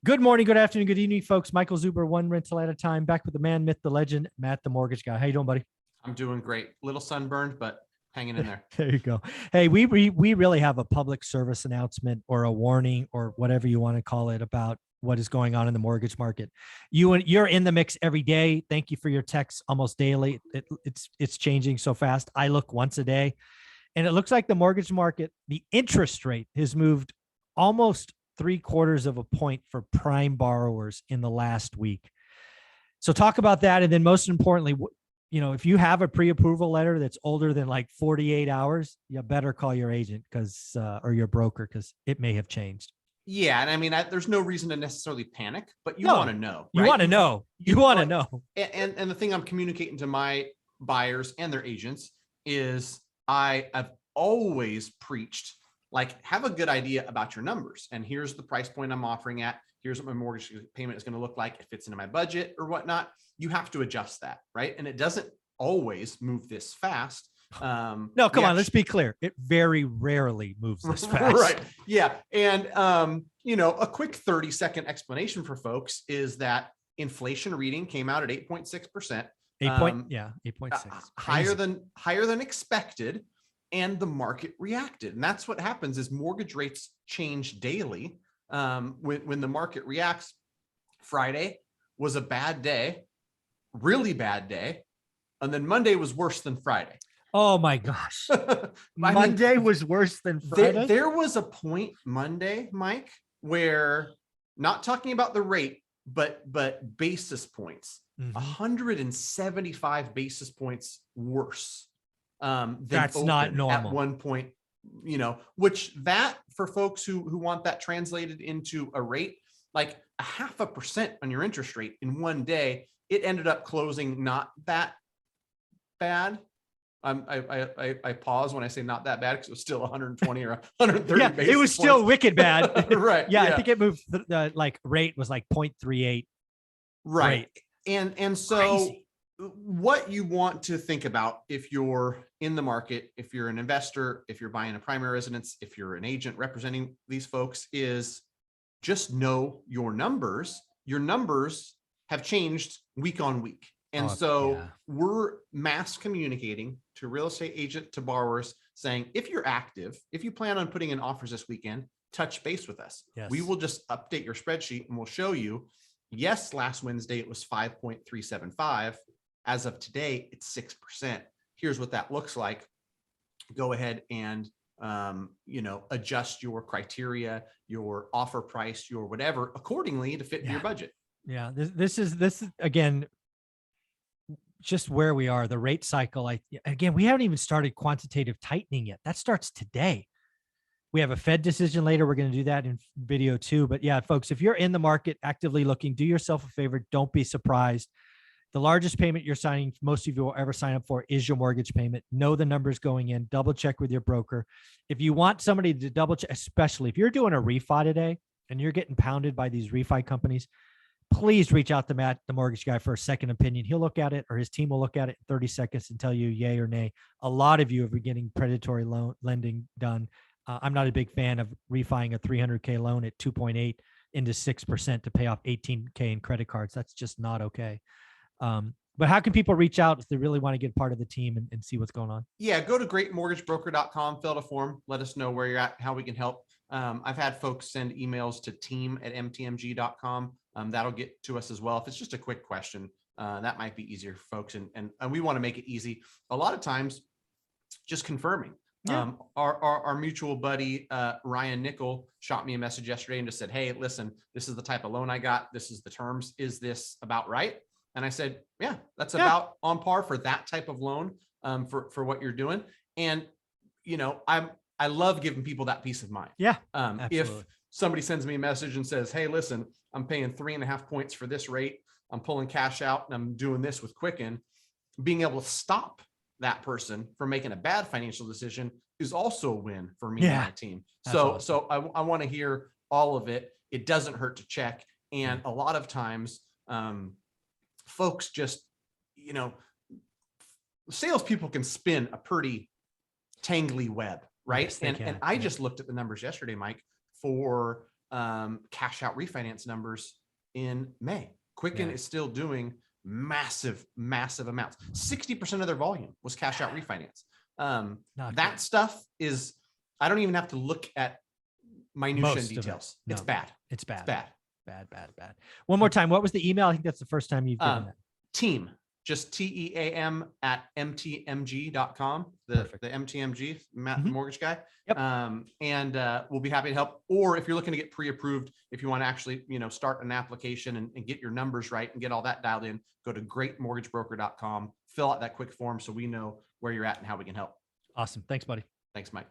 Good morning, good afternoon, good evening, folks. Michael Zuber, one rental at a time, back with the man, myth, the legend, Matt, the mortgage guy. How you doing, buddy? I'm doing great. Little sunburned, but hanging in there. There you go. Hey, we really have a public service announcement or a warning or whatever you want to call it about what is going on in the mortgage market. You're in the mix every day. Thank you for your texts almost daily. It's changing so fast. I look once a day, and it looks like the mortgage market, the interest rate has moved almost 3/4 of a point for prime borrowers in the last week. So talk about that. And then most importantly, if you have a pre-approval letter that's older than like 48 hours, you better call your agent or your broker, because it may have changed. Yeah. And I mean, there's no reason to necessarily panic, but you No, want to know. You right? want to know. You want to know. And the thing I'm communicating to my buyers and their agents is I've always preached, like, have a good idea about your numbers. And here's the price point I'm offering at. Here's what my mortgage payment is going to look like. It fits into my budget or whatnot. You have to adjust that, right? And it doesn't always move this fast. No, come on, let's be clear. It very rarely moves this fast. Right. Yeah. And, a quick 30-second explanation for folks is that inflation reading came out at 8.6%. 8.6. Higher than expected. And the market reacted. And that's what happens is mortgage rates change daily. When the market reacts. Friday was a bad day, really bad day. And then Monday was worse than Friday. Oh my gosh. Monday was worse than Friday. There was a point Monday, Mike, where, not talking about the rate, but basis points, 175 basis points worse. That's not normal. At one point, which that, for folks who want that translated into a rate, like 0.5% on your interest rate in one day, it ended up closing not that bad. I pause when I say not that bad, because it was still 120 or 130 yeah, basis it was points. still wicked bad. Right. Yeah, I think it moved, like rate was like 0.38. Right. And so Crazy. What you want to think about if you're in the market, if you're an investor, if you're buying a primary residence, if you're an agent representing these folks, is just know your numbers. Your numbers have changed week on week. And we're mass communicating to real estate agent, to borrowers, saying, if you're active, if you plan on putting in offers this weekend, touch base with us. Yes. We will just update your spreadsheet and we'll show you, yes, last Wednesday it was 5.375. As of today, it's 6%. Here's what that looks like. Go ahead and, adjust your criteria, your offer price, your whatever accordingly to fit your budget. Yeah. This is again, just where we are, the rate cycle. We haven't even started quantitative tightening yet. That starts today. We have a Fed decision later. We're going to do that in video 2. But yeah, folks, if you're in the market actively looking, do yourself a favor. Don't be surprised. The largest payment you're signing, most of you will ever sign up for, is your mortgage payment. Know the numbers going in. Double check with your broker. If you want somebody to double check, especially if you're doing a refi today and you're getting pounded by these refi companies, please reach out to Matt, the mortgage guy, for a second opinion. He'll look at it, or his team will look at it in 30 seconds and tell you yay or nay. A lot of you are getting predatory loan lending done. I'm not a big fan of refining a $300K loan at 2.8 into 6% to pay off $18K in credit cards. That's just not okay. But how can people reach out if they really want to get part of the team and see what's going on? Yeah, go to greatmortgagebroker.com, fill out a form, let us know where you're at, how we can help. I've had folks send emails to team@mtmg.com. That'll get to us as well. If it's just a quick question, that might be easier for folks. And we want to make it easy. A lot of times, just confirming. Yeah. Our mutual buddy, Ryan Nickel, shot me a message yesterday and just said, hey, listen, this is the type of loan I got. This is the terms. Is this about right? And I said, yeah, that's about on par for that type of loan, for what you're doing. And, I love giving people that peace of mind. Yeah. If somebody sends me a message and says, hey, listen, I'm paying 3.5 points for this rate, I'm pulling cash out and I'm doing this with Quicken, being able to stop that person from making a bad financial decision is also a win for me and my team. So I want to hear all of it. It doesn't hurt to check. And a lot of times, folks just, salespeople can spin a pretty tangly web, right? Yes, and I just looked at the numbers yesterday, Mike, for cash out refinance numbers in May. Quicken Yeah. is still doing massive amounts. 60% of their volume was cash out refinance. Not That good. stuff is, I don't even have to look at minutia and Most of it. details. No. It's bad. It's bad. It's bad. Bad. One more time. What was the email? I think that's the first time you've given that. Team, just TEAM at MTMG.com. Perfect. The MTMG, Matt, Mhm. the mortgage guy. Yep. And we'll be happy to help. Or if you're looking to get pre-approved, if you want to actually, start an application and get your numbers right and get all that dialed in, go to greatmortgagebroker.com, fill out that quick form so we know where you're at and how we can help. Awesome. Thanks, buddy. Thanks, Mike.